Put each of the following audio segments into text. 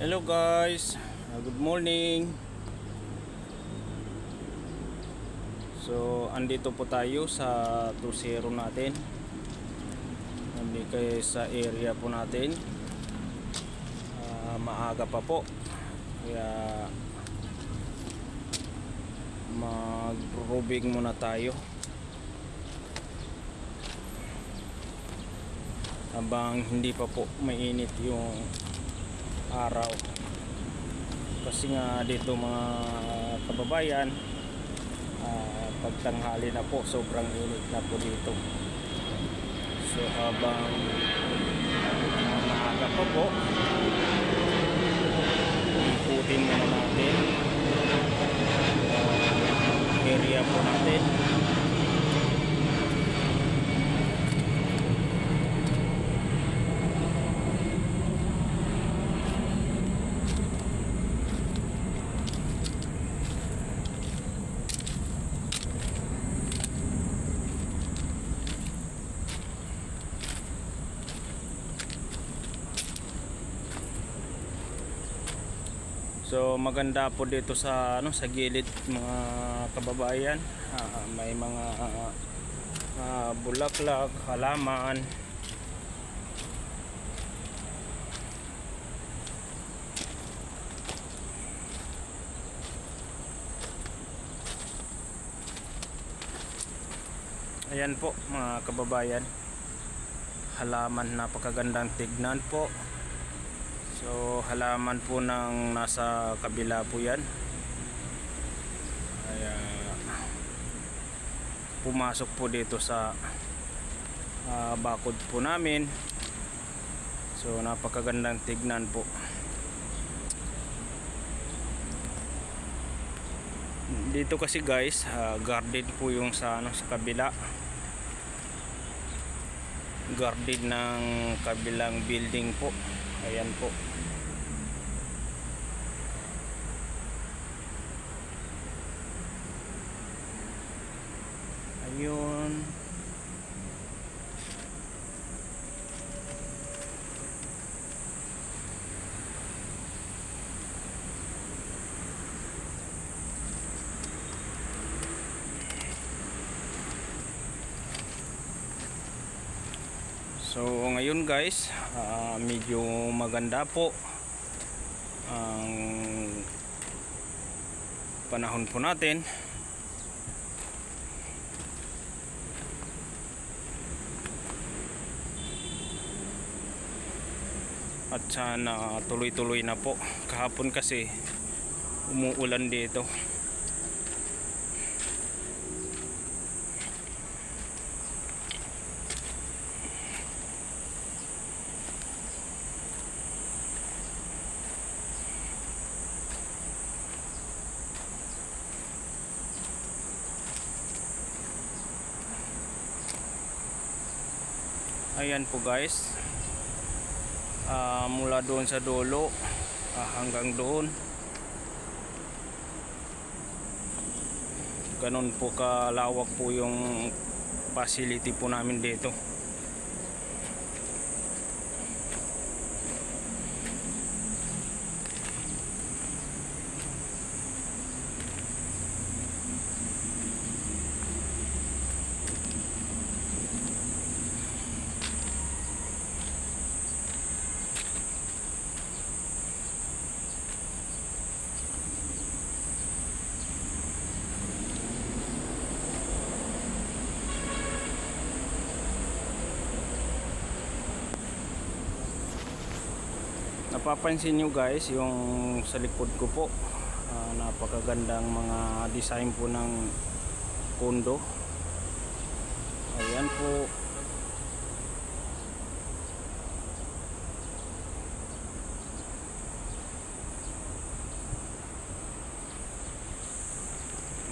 Hello guys, good morning. So andito po tayo sa 20 natin. Nandito sa area po natin. Maaga pa po. Kaya mag-rubing muna tayo. Habang hindi pa po mainit yung araw, kasi nga dito mga kababayan, pagtanghali na po sobrang init na po dito. So habang maaga pa po, ikutin muna natin area po natin. So maganda po dito sa sa gilid mga kababayan. May mga bulaklak, halaman. Ayan po mga kababayan. Halaman, napakagandang tignan po. So halaman po ng nasa kabila po yan. Kaya pumasok po dito sa bakod po namin. So napakagandang tignan po. Dito kasi guys, garden po yung sa sa kabila. Garden ng kabilang building po. Ayan po. Ayun. So ngayon guys, medyo maganda po ang panahon po natin. At sana tuloy-tuloy na po. Kahapon kasi umuulan dito. Ayan po guys, mula doon sa dulo hanggang doon, ganun po kalawak po yung facility po namin dito. Napapansin nyo guys yung sa likod ko po, napakagandang mga design po ng kondo. Ayan po.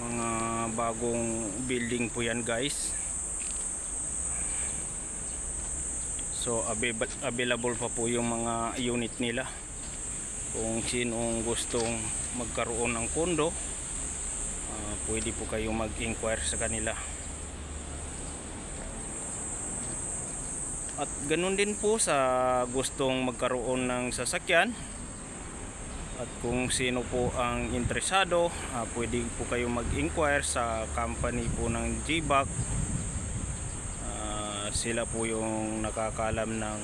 Mga bagong building po yan guys. So available pa po yung mga unit nila. Kung sinong gustong magkaroon ng kondo, pwede po kayong mag-inquire sa kanila. At ganun din po sa gustong magkaroon ng sasakyan, At kung sino po ang interesado, pwede po kayo mag-inquire sa company po ng GBAC. Sila po yung nakakalam ng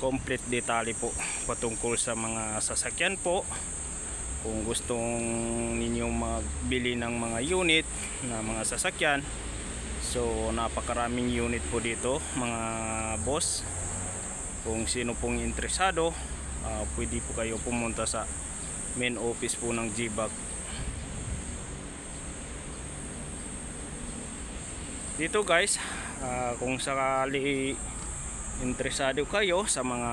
complete detalye po patungkol sa mga sasakyan po. Kung gustong ninyong magbili ng mga unit na mga sasakyan, so napakaraming unit po dito mga boss. Kung sino pong interesado, pwede po kayo pumunta sa main office po ng GBAC. Dito guys, kung sakali interesado kayo sa mga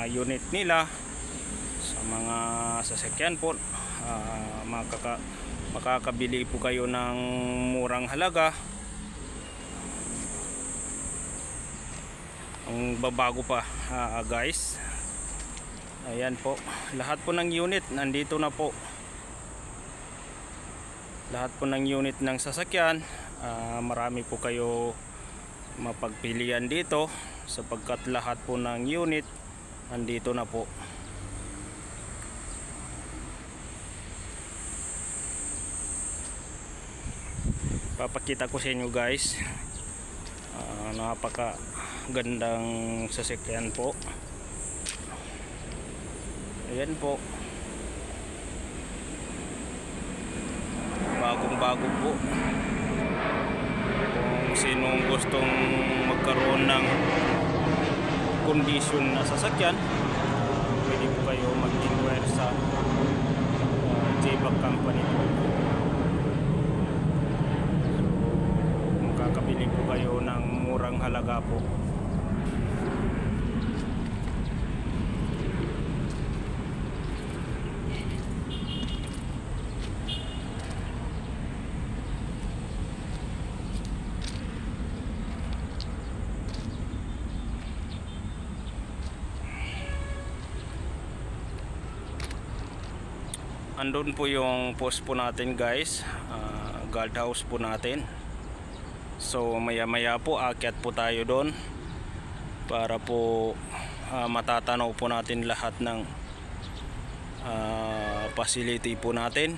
unit nila, sa mga sasakyan po, makakabili po kayo ng murang halaga. Ang babago pa guys. Ayan po, lahat po ng unit nandito na po. Lahat po ng unit ng sasakyan, marami po kayo mapagpilian dito sapagkat lahat po ng unit nandito na po. Papakita ko sa inyo guys, napaka gandang sasakyan po. Ayan po, bagong bago po. Kung sinong gustong magkaroon ng kondisyon na sasakyan, pwede po kayo mag-inquire sa GBAC company po. Makakabili po kayo ng murang halaga po. Andun po yung post po natin guys, guard house po natin. So maya maya po aakyat po tayo doon para po matatanaw po natin lahat ng facility po natin.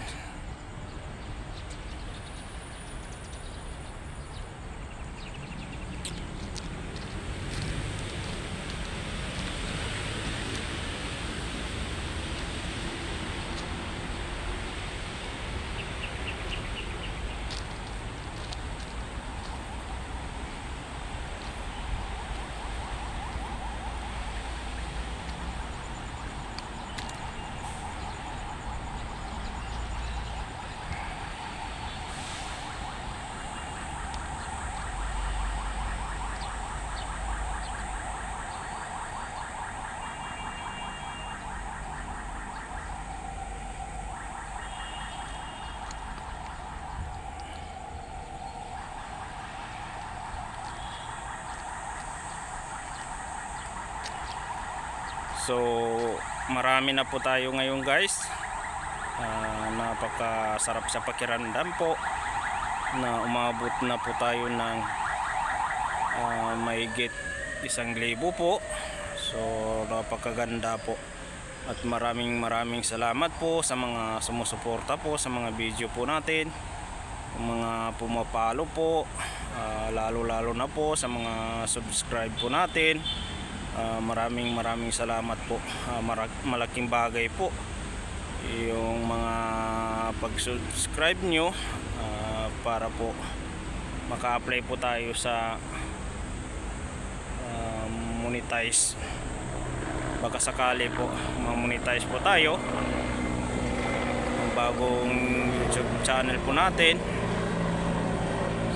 So marami na po tayo ngayon guys. Napakasarap sa pakiramdam po na umabot na po tayo ng mahigit 1,000 po. So napakaganda po. At maraming salamat po sa mga sumusuporta po sa mga video po natin, mga pumapalo po, lalo na po sa mga subscribe po natin. Maraming salamat po. Malaking bagay po yung mga pag-subscribe nyo para po maka-apply po tayo sa monetize. Baka sakali po ma-monetize po tayo ang bagong YouTube channel po natin.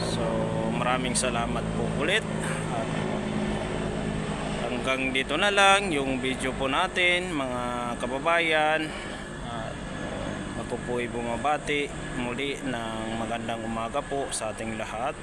So maraming salamat po ulit. At hanggang dito na lang yung video po natin mga kababayan. Ako po ay bumabati muli ng magandang umaga po sa ating lahat.